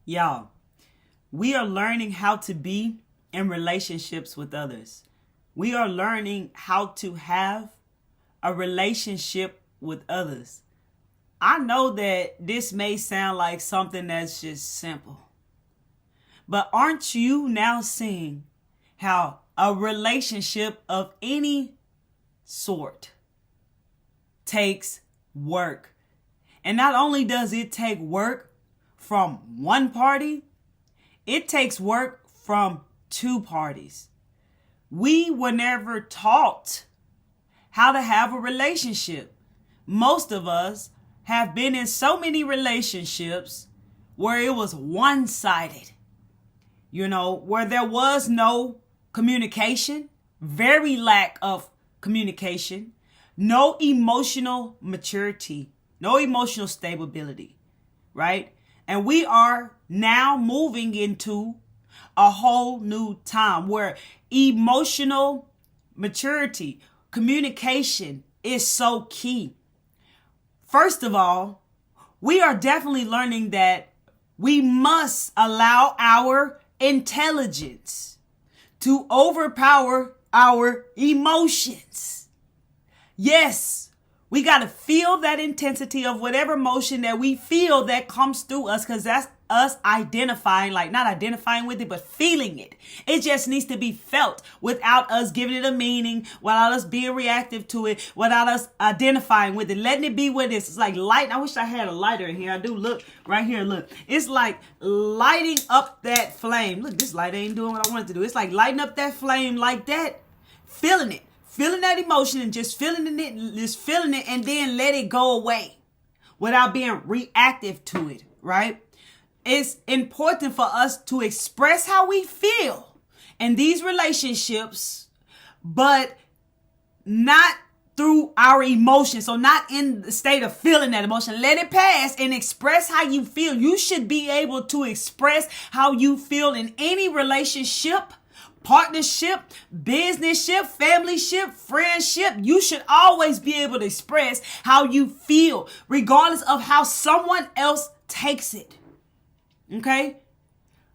Y'all, we are learning how to be in relationships with others. We are learning how to have a relationship with others. I know that this may sound like something that's just simple, but aren't you now seeing how a relationship of any sort takes work? And not only does it take work from one party, it takes work from two parties. We were never taught how to have a relationship. Most of us have been in so many relationships where it was one-sided, where there was no communication, very lack of communication, no emotional maturity, no emotional stability, right? And we are now moving into a whole new time where emotional maturity, communication is so key. First of all, we are definitely learning that we must allow our intelligence to overpower our emotions. Yes, we got to feel that intensity of whatever emotion that we feel that comes through us, because that's us identifying, like not identifying with it, but feeling it. It just needs to be felt without us giving it a meaning, without us being reactive to it, without us identifying with it, letting it be what it is. It's like light. I wish I had a lighter in here. I do. Look right here. Look, it's like lighting up that flame. Look, this light ain't doing what I wanted to do. It's like lighting up that flame like that, feeling it. Feeling that emotion and just feeling it, and then let it go away without being reactive to it, right? It's important for us to express how we feel in these relationships, but not through our emotions. So not in the state of feeling that emotion. Let it pass and express how you feel. You should be able to express how you feel in any relationship, partnership, businessship, familyship, friendship. You should always be able to express how you feel, regardless of how someone else takes it. Okay?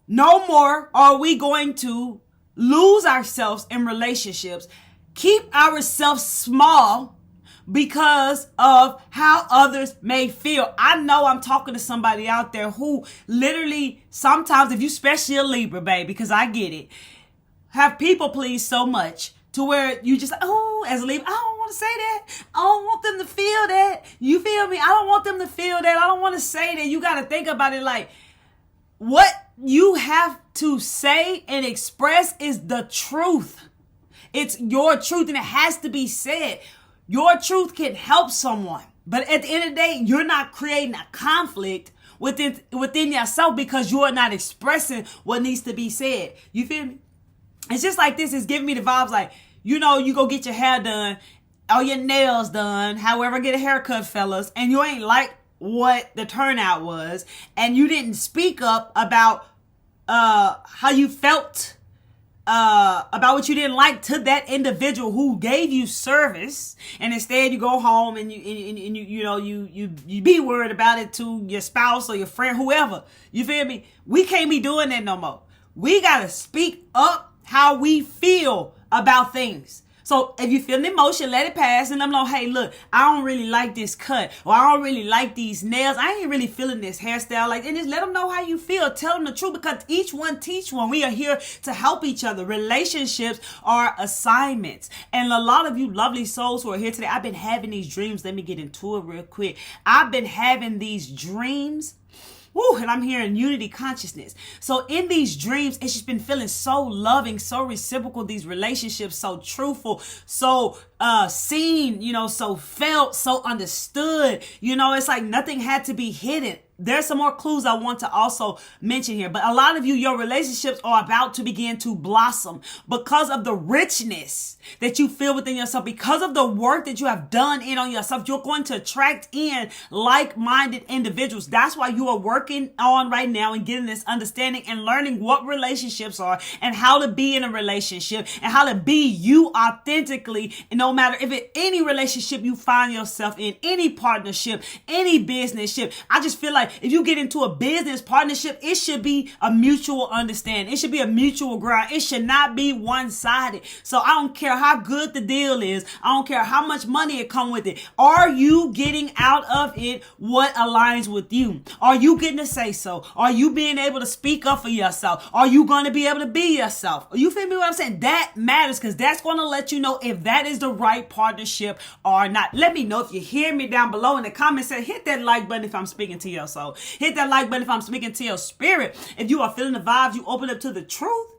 No more are we going to lose ourselves in relationships, keep ourselves small because of how others may feel. I know I'm talking to somebody out there who literally sometimes, if you especially a Libra, babe, because I get it, have people please so much to where you just, as a Libra, I don't want to say that. I don't want them to feel that. You feel me? I don't want them to feel that. I don't want to say that. You got to think about it like, what you have to say and express is the truth. It's your truth and it has to be said. Your truth can help someone. But at the end of the day, you're not creating a conflict within yourself because you are not expressing what needs to be said. You feel me? It's just like this. It's giving me the vibes like, you go get your hair done, or your nails done, however, get a haircut, fellas, and you ain't like what the turnout was, and you didn't speak up about how you felt about what you didn't like to that individual who gave you service, and instead you go home and you be worried about it to your spouse or your friend, whoever. You feel me? We can't be doing that no more. We gotta speak up how we feel about things. So if you feel an emotion, let it pass and let them know, hey, look, I don't really like this cut, or I don't really like these nails. I ain't really feeling this hairstyle. And just let them know how you feel. Tell them the truth, because each one teach one. We are here to help each other. Relationships are assignments. And a lot of you lovely souls who are here today, I've been having these dreams. Let me get into it real quick. I've been having these dreams. And I'm hearing unity consciousness. So in these dreams, it's just been feeling so loving, so reciprocal, these relationships, so truthful, so seen, so felt, so understood. It's like nothing had to be hidden. There's some more clues I want to also mention here. But a lot of you, your relationships are about to begin to blossom because of the richness that you feel within yourself, because of the work that you have done in on yourself. You're going to attract in like-minded individuals. That's why you are working on right now and getting this understanding and learning what relationships are and how to be in a relationship and how to be you authentically. And no matter if it's any relationship you find yourself in, any partnership, any business ship, I just feel like like if you get into a business partnership, it should be a mutual understanding. It should be a mutual ground. It should not be one-sided. So I don't care how good the deal is. I don't care how much money it come with it. Are you getting out of it what aligns with you? Are you getting to say so? Are you being able to speak up for yourself? Are you going to be able to be yourself? You feel me what I'm saying? That matters, because that's going to let you know if that is the right partnership or not. Let me know if you hear me down below in the comments. Hit that like button if I'm speaking to your soul. Hit that like button if I'm speaking to your spirit. If you are feeling the vibes, you open up to the truth.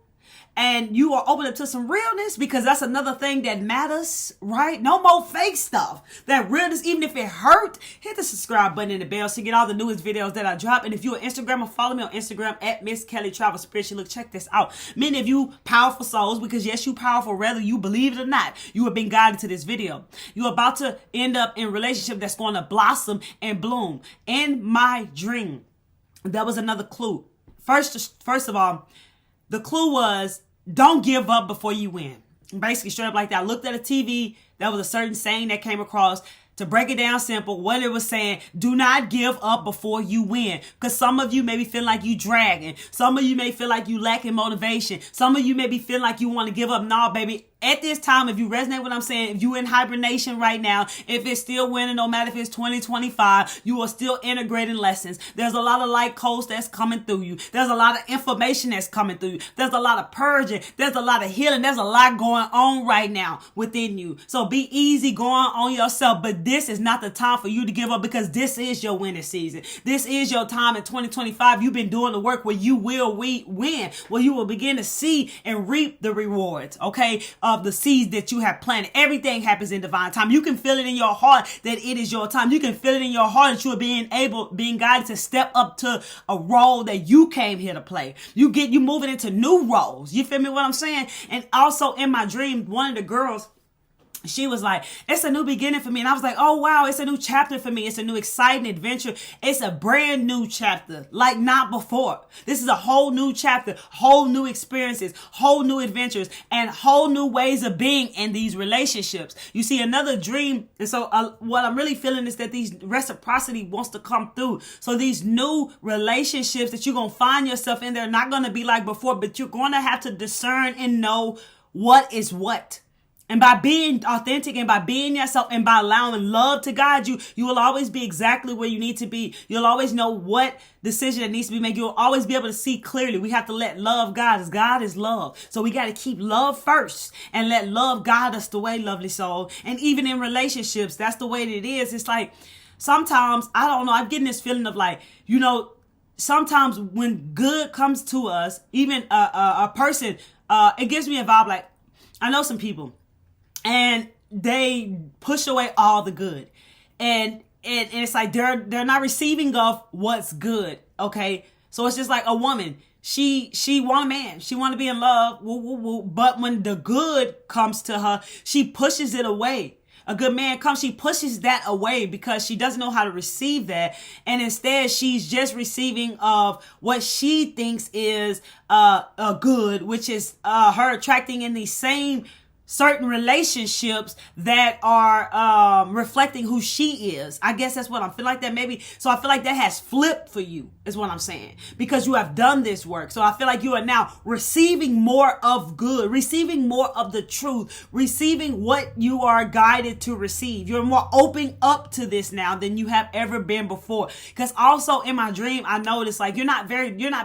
And you are open up to some realness, because that's another thing that matters, right? No more fake stuff. That realness, even if it hurt, hit the subscribe button and the bell so you get all the newest videos that I drop. And if you're on Instagram, follow me on Instagram at Miss Kelly Travel Spiritual. Look, check this out. Many of you powerful souls, because yes, you powerful, whether you believe it or not, you have been guided to this video. You're about to end up in a relationship that's going to blossom and bloom. In my dream, that was another clue. First of all, the clue was, don't give up before you win. Basically, straight up like that. I looked at a TV. That was a certain saying that came across. To break it down simple, what it was saying, do not give up before you win. Because some of you may be feeling like you dragging. Some of you may feel like you lacking motivation. Some of you may be feeling like you want to give up. Nah, baby. At this time, if you resonate with what I'm saying, if you in hibernation right now, if it's still winning, no matter if it's 2025, you are still integrating lessons. There's a lot of light codes that's coming through you. There's a lot of information that's coming through you. There's a lot of purging. There's a lot of healing. There's a lot going on right now within you. So be easy going on yourself. But this is not the time for you to give up, because this is your winning season. This is your time in 2025. You've been doing the work where you will win, where you will begin to see and reap the rewards, okay, of the seeds that you have planted. Everything happens in divine time. You can feel it in your heart that it is your time. You can feel it in your heart that you are being guided to step up to a role that you came here to play. You moving into new roles. You feel me what I'm saying? And also in my dream, one of the girls, she was like, it's a new beginning for me. And I was like, oh, wow, it's a new chapter for me. It's a new exciting adventure. It's a brand new chapter like not before. This is a whole new chapter, whole new experiences, whole new adventures, and whole new ways of being in these relationships. You see, another dream. And so what I'm really feeling is that these reciprocity wants to come through. So these new relationships that you're going to find yourself in, they're not going to be like before, but you're going to have to discern and know what is what. And by being authentic and by being yourself and by allowing love to guide you, you will always be exactly where you need to be. You'll always know what decision that needs to be made. You'll always be able to see clearly. We have to let love guide us. God is love. So we got to keep love first and let love guide us the way, lovely soul. And even in relationships, that's the way that it is. It's like sometimes, I don't know, I'm getting this feeling of like, you know, sometimes when good comes to us, even a person, it gives me a vibe like, I know some people, and they push away all the good. And it's like they're not receiving of what's good. Okay. So it's just like a woman. She want a man. She want to be in love. Woo, woo, woo. But when the good comes to her, she pushes it away. A good man comes, she pushes that away because she doesn't know how to receive that. And instead, she's just receiving of what she thinks is a good, which is her attracting in these same certain relationships that are reflecting who she is. I guess that's what I'm feeling like that maybe. So I feel like that has flipped for you is what I'm saying, because you have done this work. So I feel like you are now receiving more of good, receiving more of the truth, receiving what you are guided to receive. You're more open up to this now than you have ever been before. Because also in my dream, I noticed like you're not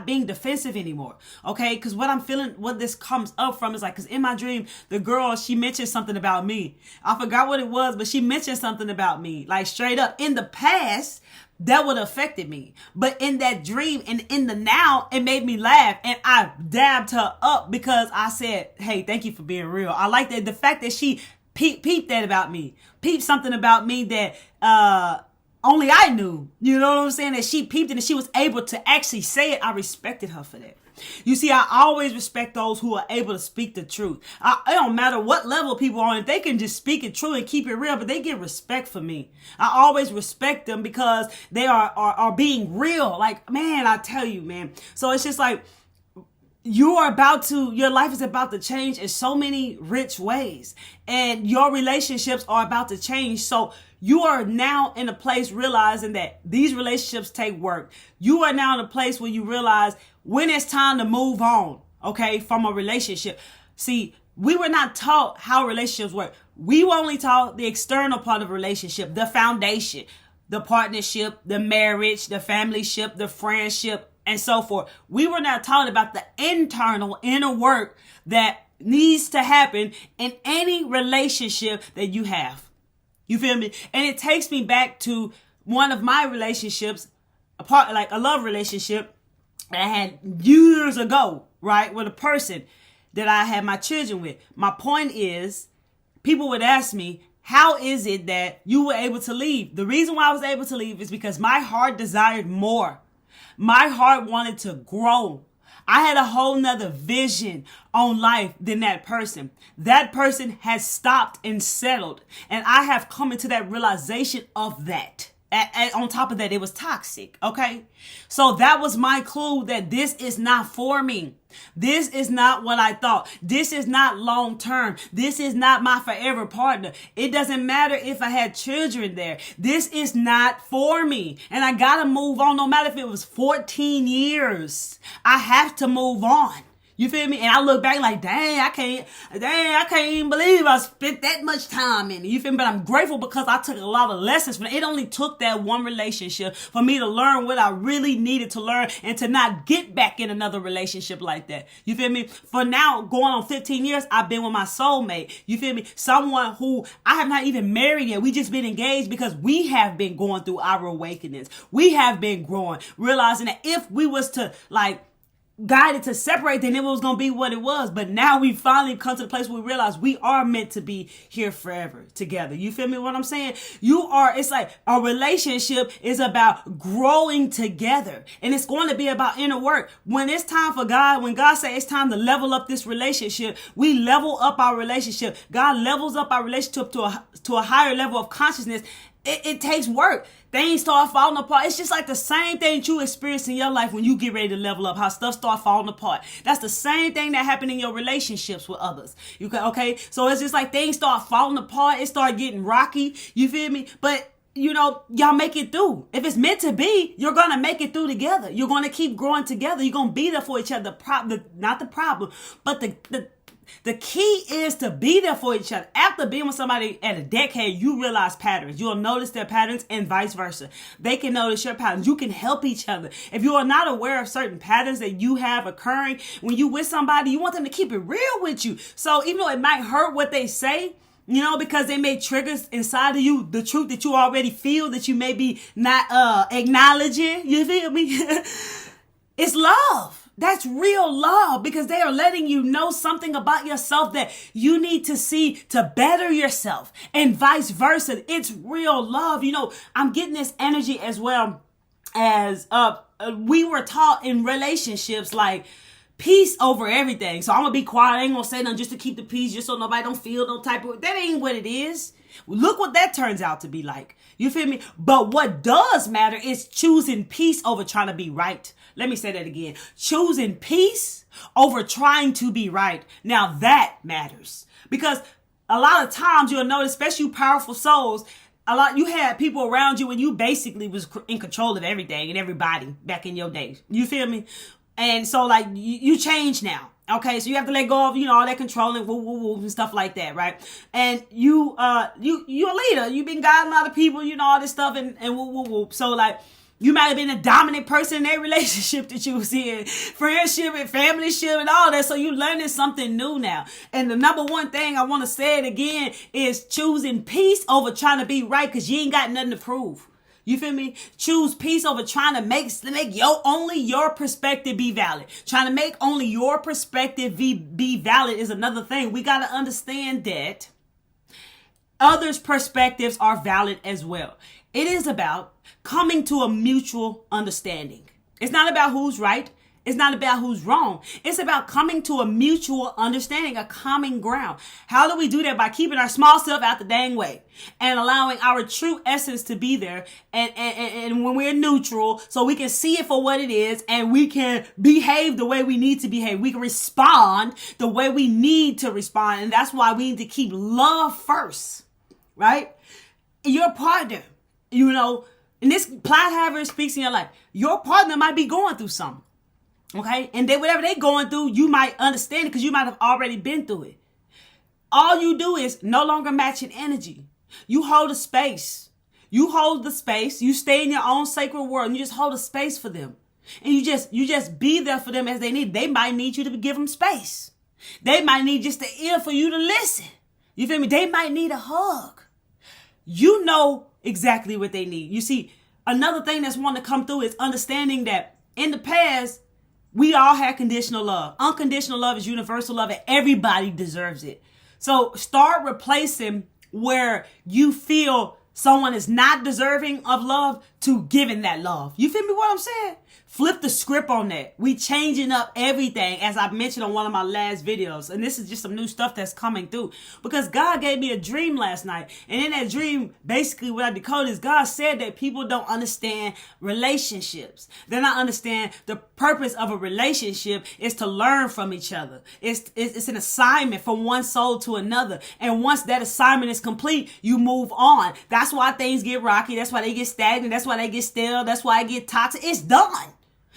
being defensive anymore. Okay. Because what I'm feeling, what this comes up from is like, because in my dream, the girl, she mentioned something about me. I forgot what it was, but she mentioned something about me, like straight up. In the past, that would have affected me. But in that dream and in the now, it made me laugh. And I dabbed her up because I said, hey, thank you for being real. I like that. The fact that she peeped that about me, peeped something about me that only I knew. You know what I'm saying? That she peeped it and she was able to actually say it. I respected her for that. You see, I always respect those who are able to speak the truth. It don't matter what level people are on, if they can just speak it true and keep it real, but they get respect for me. I always respect them because they are being real. Like, man, I tell you, man. So it's just like, your life is about to change in so many rich ways, and your relationships are about to change. So you are now in a place realizing that these relationships take work. You are now in a place where you realize when it's time to move on, okay, from a relationship. See, we were not taught how relationships work. We were only taught the external part of a relationship, the foundation, the partnership, the marriage, the familyship, the friendship, and so forth. We were not taught about the internal inner work that needs to happen in any relationship that you have. You feel me? And it takes me back to one of my relationships, like a love relationship that I had years ago, right? With a person that I had my children with. My point is, people would ask me, how is it that you were able to leave? The reason why I was able to leave is because my heart desired more. My heart wanted to grow. I had a whole nother vision on life than that person. That person has stopped and settled. And I have come into that realization of that. And on top of that, it was toxic. Okay. So that was my clue that this is not for me. This is not what I thought. This is not long term. This is not my forever partner. It doesn't matter if I had children there. This is not for me. And I got to move on. No matter if it was 14 years, I have to move on. You feel me? And I look back like, dang, I can't even believe I spent that much time in it. You feel me? But I'm grateful because I took a lot of lessons from it. It only took that one relationship for me to learn what I really needed to learn and to not get back in another relationship like that. You feel me? For now, going on 15 years, I've been with my soulmate. You feel me? Someone who I have not even married yet. We just been engaged because we have been going through our awakenings. We have been growing, realizing that if we was to guided to separate, then it was going to be what it was. But now we finally come to the place where we realize we are meant to be here forever together. You feel me what I'm saying? It's like a relationship is about growing together, and it's going to be about inner work. When it's time for God, when God says it's time to level up this relationship, we level up our relationship. God levels up our relationship to a higher level of consciousness. It takes work. Things start falling apart. It's just like the same thing that you experience in your life when you get ready to level up, how stuff start falling apart. That's the same thing that happened in your relationships with others. Okay? So it's just like things start falling apart. It start getting rocky. You feel me? But y'all make it through. If it's meant to be, you're going to make it through together. You're going to keep growing together. You're going to be there for each other. Not the problem, but the key is to be there for each other. After being with somebody at a decade, you realize patterns. You'll notice their patterns and vice versa. They can notice your patterns. You can help each other. If you are not aware of certain patterns that you have occurring, when you with somebody, you want them to keep it real with you. So even though it might hurt what they say, because they may trigger inside of you the truth that you already feel that you may be not acknowledging. You feel me? It's love. That's real love, because they are letting you know something about yourself that you need to see to better yourself, and vice versa. It's real love. I'm getting this energy as well as we were taught in relationships, like peace over everything. So I'm gonna be quiet. I ain't gonna say nothing just to keep the peace, just so nobody don't feel no type of. That ain't what it is. Look what that turns out to be like. You feel me? But what does matter is choosing peace over trying to be right. Let me say that again. Choosing peace over trying to be right. Now that matters, because a lot of times you'll notice, especially you powerful souls, you had people around you and you basically was in control of everything and everybody back in your days. You feel me? And so you change now. Okay, so you have to let go of, all that controlling, and stuff like that, right? And you're a leader. You've been guiding a lot of people, all this stuff, and So you might have been a dominant person in that relationship that you was in, friendship and familyship and all that. So you learning something new now. And the number one thing I want to say it again is choosing peace over trying to be right, because you ain't got nothing to prove. You feel me? Choose peace over trying to make only your perspective be valid. Trying to make only your perspective be valid is another thing. We got to understand that others' perspectives are valid as well. It is about coming to a mutual understanding. It's not about who's right It's not about who's wrong. It's about coming to a mutual understanding, a common ground. How do we do that? By keeping our small self out the dang way and allowing our true essence to be there. And when we're neutral, so we can see it for what it is and we can behave the way we need to behave. We can respond the way we need to respond. And that's why we need to keep love first, right? Your partner, and this plot however speaks in your life, your partner might be going through something. Okay. And whatever they're going through, you might understand it because you might have already been through it. All you do is no longer matching energy. You hold a space. You hold the space. You stay in your own sacred world and you just hold a space for them. And you just be there for them as they need. They might need you to give them space. They might need just the ear for you to listen. You feel me? They might need a hug. You know exactly what they need. You see, another thing that's wanting to come through is understanding that in the past, we all had conditional love. Unconditional love is universal love and everybody deserves it. So start replacing where you feel someone is not deserving of love to giving that love. You feel me what I'm saying? Flip the script on that. We changing up everything, as I mentioned on one of my last videos. And this is just some new stuff that's coming through. Because God gave me a dream last night. And in that dream, basically what I decoded is God said that people don't understand relationships. They don't understand the purpose of a relationship is to learn from each other. It's an assignment from one soul to another. And once that assignment is complete, you move on. That's why things get rocky. That's why they get stagnant. That's why they get stale. That's why it get toxic. It's done.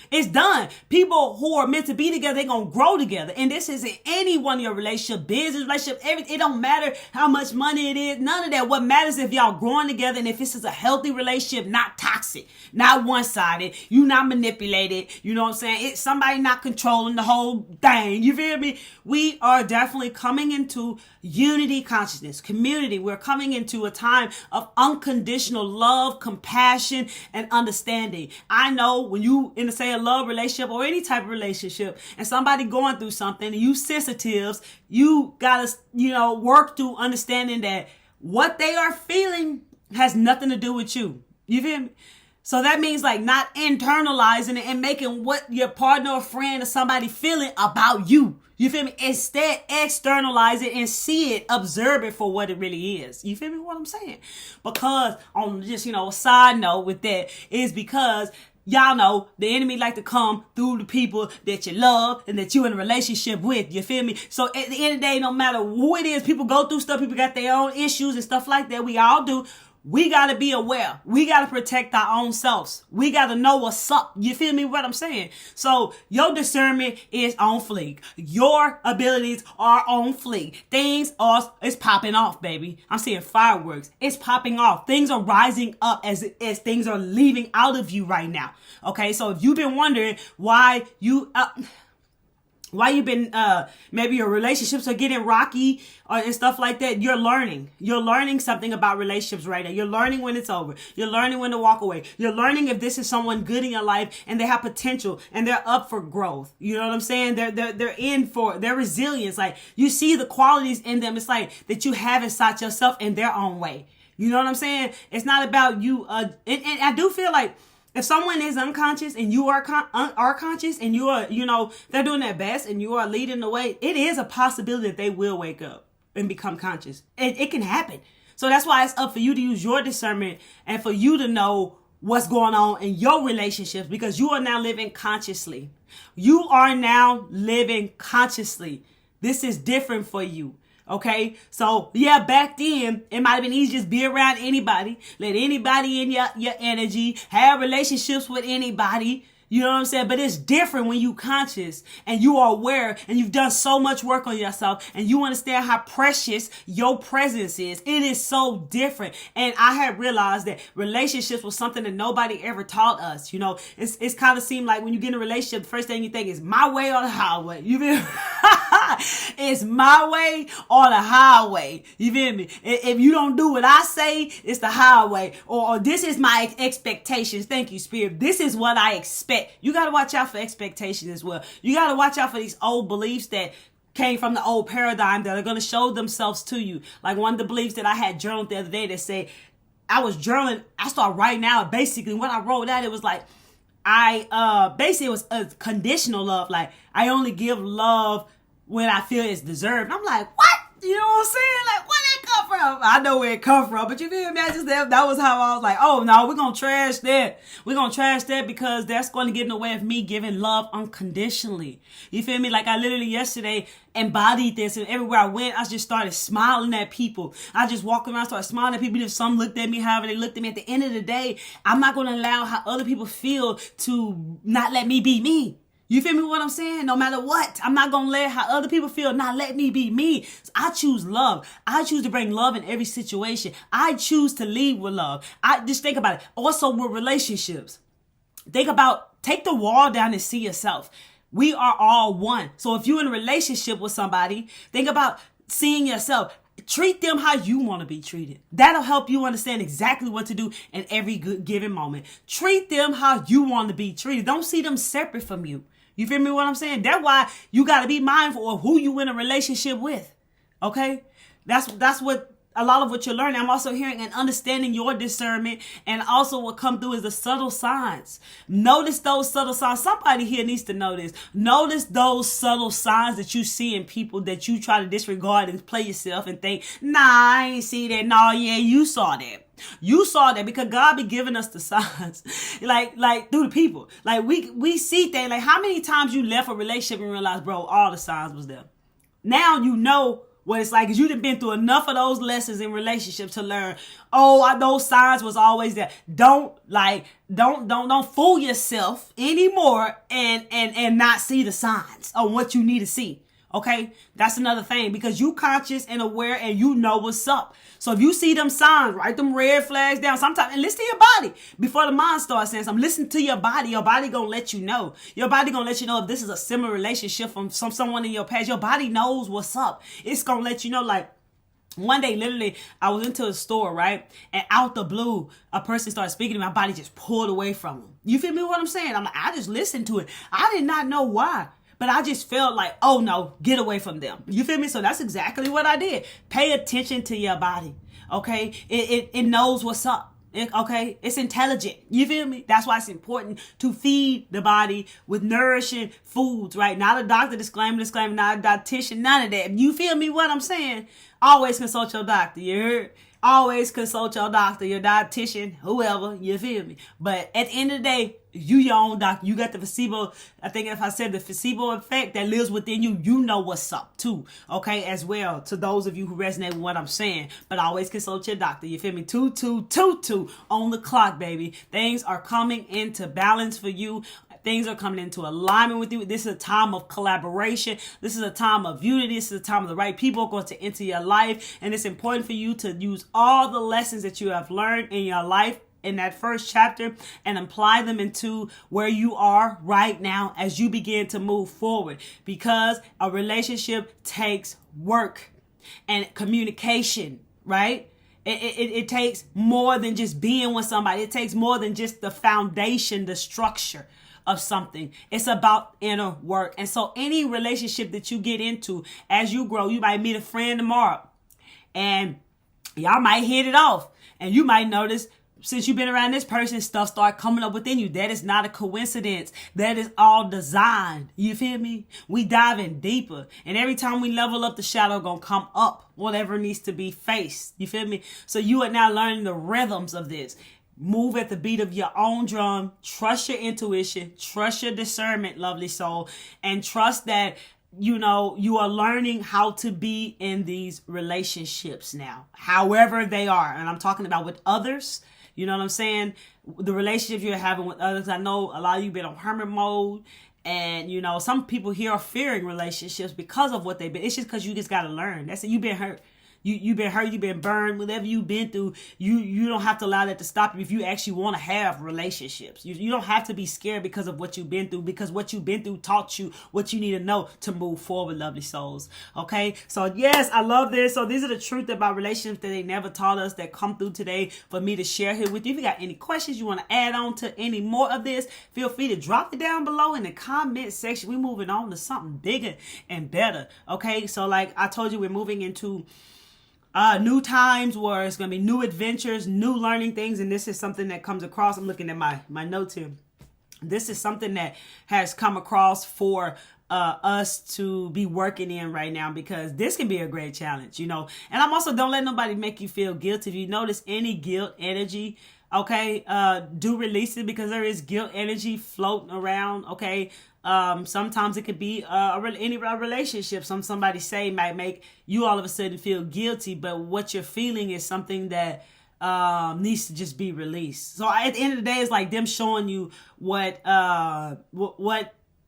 It's done. People who are meant to be together, they're going to grow together. And this is in any one of your relationship, business, relationship, everything. It don't matter how much money it is. None of that. What matters is if y'all growing together and if this is a healthy relationship, not toxic, not one-sided. You not manipulated. You know what I'm saying? It's somebody not controlling the whole thing. You feel me? We are definitely coming into unity consciousness, community. We're coming into a time of unconditional love, compassion, and understanding. I know when you in a love relationship or any type of relationship and somebody going through something and you sensitives, you gotta, work through understanding that what they are feeling has nothing to do with you. You feel me? So that means like not internalizing it and making what your partner or friend or somebody feeling about you. You feel me? Instead, externalize it and see it, observe it for what it really is. You feel me what I'm saying? Because on just, a side note with that is because y'all know the enemy like to come through the people that you love and that you're in a relationship with. You feel me? So at the end of the day, no matter who it is, people go through stuff. People got their own issues and stuff like that. We all do. We got to be aware. We got to protect our own selves. We got to know what's up. You feel me what I'm saying? So your discernment is on fleek. Your abilities are on fleek. It's popping off, baby. I'm seeing fireworks. It's popping off. Things are rising up as things are leaving out of you right now. Okay, so if you've been wondering why you've been, maybe your relationships are getting rocky and stuff like that, you're learning something about relationships right now. You're learning when it's over. You're learning when to walk away. You're learning if this is someone good in your life and they have potential and they're up for growth. You know what I'm saying? They're in for their resilience. Like you see the qualities in them. It's like that you have inside yourself in their own way. You know what I'm saying? It's not about you. And I do feel like, if someone is unconscious and you are conscious and you are, they're doing their best and you are leading the way, it is a possibility that they will wake up and become conscious. It can happen. So that's why it's up for you to use your discernment and for you to know what's going on in your relationships because you are now living consciously. You are now living consciously. This is different for you. Okay, so yeah, back then it might have been easy to just be around anybody, let anybody in your energy, have relationships with anybody. You know what I'm saying? But it's different when you conscious and you are aware and you've done so much work on yourself and you understand how precious your presence is. It is so different. And I had realized that relationships was something that nobody ever taught us. It's kind of seemed like when you get in a relationship, the first thing you think is my way or the highway. You feel me? It's my way or the highway. You feel me? If you don't do what I say, it's the highway. Or this is my expectations. Thank you, Spirit. This is what I expect. You got to watch out for expectations as well. You got to watch out for these old beliefs that came from the old paradigm that are going to show themselves to you. Like one of the beliefs that I had journaled the other day that said, I was journaling. I started writing out basically when I wrote that, it was like, basically it was a conditional love. Like, I only give love when I feel it's deserved. I'm like, what? You know what I'm saying? Like, where that come from? I know where it come from, but you feel me? That was how I was like, oh no, we're gonna trash that. We're gonna trash that because that's going to get in the way of me giving love unconditionally. You feel me? Like, I literally yesterday embodied this, and everywhere I went, I just started smiling at people. I just walked around, started smiling at people. If some looked at me, however they looked at me, at the end of the day, I'm not gonna allow how other people feel to not let me be me. You feel me what I'm saying? No matter what, I'm not going to let how other people feel not let me be me. So I choose love. I choose to bring love in every situation. I choose to lead with love. I just think about it. Also with relationships. Take the wall down and see yourself. We are all one. So if you're in a relationship with somebody, think about seeing yourself. Treat them how you want to be treated. That'll help you understand exactly what to do in every given moment. Treat them how you want to be treated. Don't see them separate from you. You feel me what I'm saying? That's why you got to be mindful of who you in a relationship with. Okay? That's what a lot of what you're learning. I'm also hearing and understanding your discernment, and also what come through is the subtle signs. Notice those subtle signs. Somebody here needs to know this. Notice those subtle signs that you see in people that you try to disregard and play yourself and think, nah, I ain't see that. Nah, yeah, you saw that. You saw that because God be giving us the signs, like through the people. Like we see things. Like, how many times you left a relationship and realized, bro, all the signs was there. Now you know what it's like, because you done been through enough of those lessons in relationships to learn, those signs was always there. Don't fool yourself anymore and not see the signs of what you need to see. Okay, that's another thing, because you conscious and aware and you know what's up. So if you see them signs, write them red flags down sometimes and listen to your body before the mind starts saying something. Listen to your body. Your body gonna let you know. Your body gonna let you know if this is a similar relationship from someone in your past. Your body knows what's up. It's gonna let you know. Like, one day, literally, I was into a store, right? And out the blue, a person started speaking to me. My body just pulled away from them. You feel me what I'm saying? I'm like, I just listened to it. I did not know why. But I just felt like, oh no, get away from them. You feel me? So that's exactly what I did. Pay attention to your body. Okay? It knows what's up. Okay? It's intelligent. You feel me? That's why it's important to feed the body with nourishing foods, right? Not a doctor disclaimer, not a dietitian, none of that. You feel me what I'm saying? Always consult your doctor. You heard? Always consult your doctor, your dietitian, whoever, you feel me? But at the end of the day, you your own doctor. You got the placebo. I think if I said the placebo effect that lives within you, you know what's up too. Okay, as well. To those of you who resonate with what I'm saying, but always consult your doctor. You feel me? 2222 on the clock, baby. Things are coming into balance for you. Things are coming into alignment with you. This is a time of collaboration. This is a time of unity. This is a time of the right people going to enter your life. And it's important for you to use all the lessons that you have learned in your life in that first chapter and apply them into where you are right now as you begin to move forward. Because a relationship takes work and communication, right? It takes more than just being with somebody. It takes more than just the foundation, the structure of something. It's about inner work. And so any relationship that you get into as you grow, you might meet a friend tomorrow and y'all might hit it off, and you might notice since you've been around this person, stuff start coming up within you. That is not a coincidence. That is all designed. You feel me? We diving deeper. And every time we level up, the shadow gonna come up. Whatever needs to be faced. You feel me? So you are now learning the rhythms of this. Move at the beat of your own drum. Trust your intuition. Trust your discernment, lovely soul. And trust that, you know, you are learning how to be in these relationships now. However they are. And I'm talking about with others. You know what I'm saying? The relationships you're having with others. I know a lot of you been on hermit mode. And, you know, some people here are fearing relationships because of what they've been. It's just because you just got to learn. That's it. You've been hurt. You've been hurt, you've been burned, whatever you've been through, you don't have to allow that to stop you if you actually want to have relationships. You don't have to be scared because of what you've been through, because what you've been through taught you what you need to know to move forward, lovely souls. Okay? So yes, I love this. So these are the truth about relationships that they never taught us that come through today for me to share here with you. If you got any questions you want to add on to any more of this, feel free to drop it down below in the comment section. We're moving on to something bigger and better. Okay? So like I told you, we're moving into new times where it's going to be new adventures, new learning things. And this is something that comes across. I'm looking at my notes here. This is something that has come across for us to be working in right now, because this can be a great challenge, you know. And I'm also, don't let nobody make you feel guilty. If you notice any guilt energy, okay, do release it, because there is guilt energy floating around, okay. Sometimes it could be any relationship. Somebody say might make you all of a sudden feel guilty, but what you're feeling is something that needs to just be released. So at the end of the day, it's like them showing you what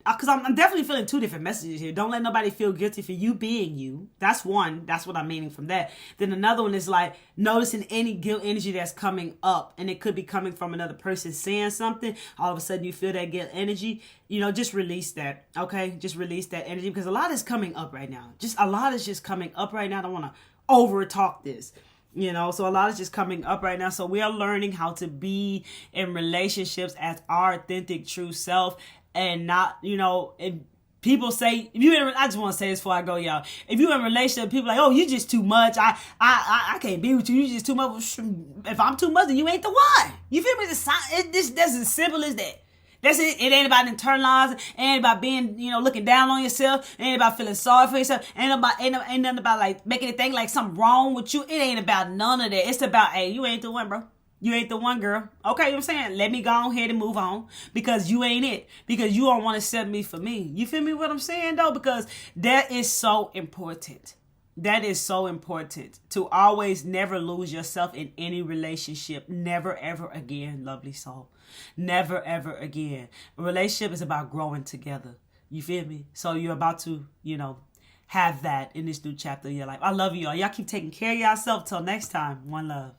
because I'm definitely feeling two different messages here. Don't let nobody feel guilty for you being you. That's one. That's what I'm meaning from that. Then another one is like noticing any guilt energy that's coming up, and it could be coming from another person saying something. All of a sudden you feel that guilt energy. You know, just release that. Okay, just release that energy, because a lot is coming up right now. Just a lot is just coming up right now. I don't want to over talk this. You know, so a lot is just coming up right now. So we are learning how to be in relationships as our authentic, true self, and not, you know, if people say, if you in, I just want to say this before I go, y'all. If you in a relationship, people like, oh, you just too much. I can't be with you. You just too much. If I'm too much, then you ain't the one. You feel me? That's as simple as that. That's it. It ain't about internalizing. It ain't about being, you know, looking down on yourself. It ain't about feeling sorry for yourself. Ain't nothing about like making it think like something wrong with you. It ain't about none of that. It's about, hey, you ain't the one, bro. You ain't the one, girl. Okay, you know what I'm saying? Let me go ahead and move on, because you ain't it. Because you don't want to accept me for me. You feel me what I'm saying, though? Because that is so important. That is so important, to always never lose yourself in any relationship. Never, ever again, lovely soul. Never, ever again. A relationship is about growing together. You feel me? So you're about to, you know, have that in this new chapter of your life. I love you all. Y'all keep taking care of yourself. Till next time. One love.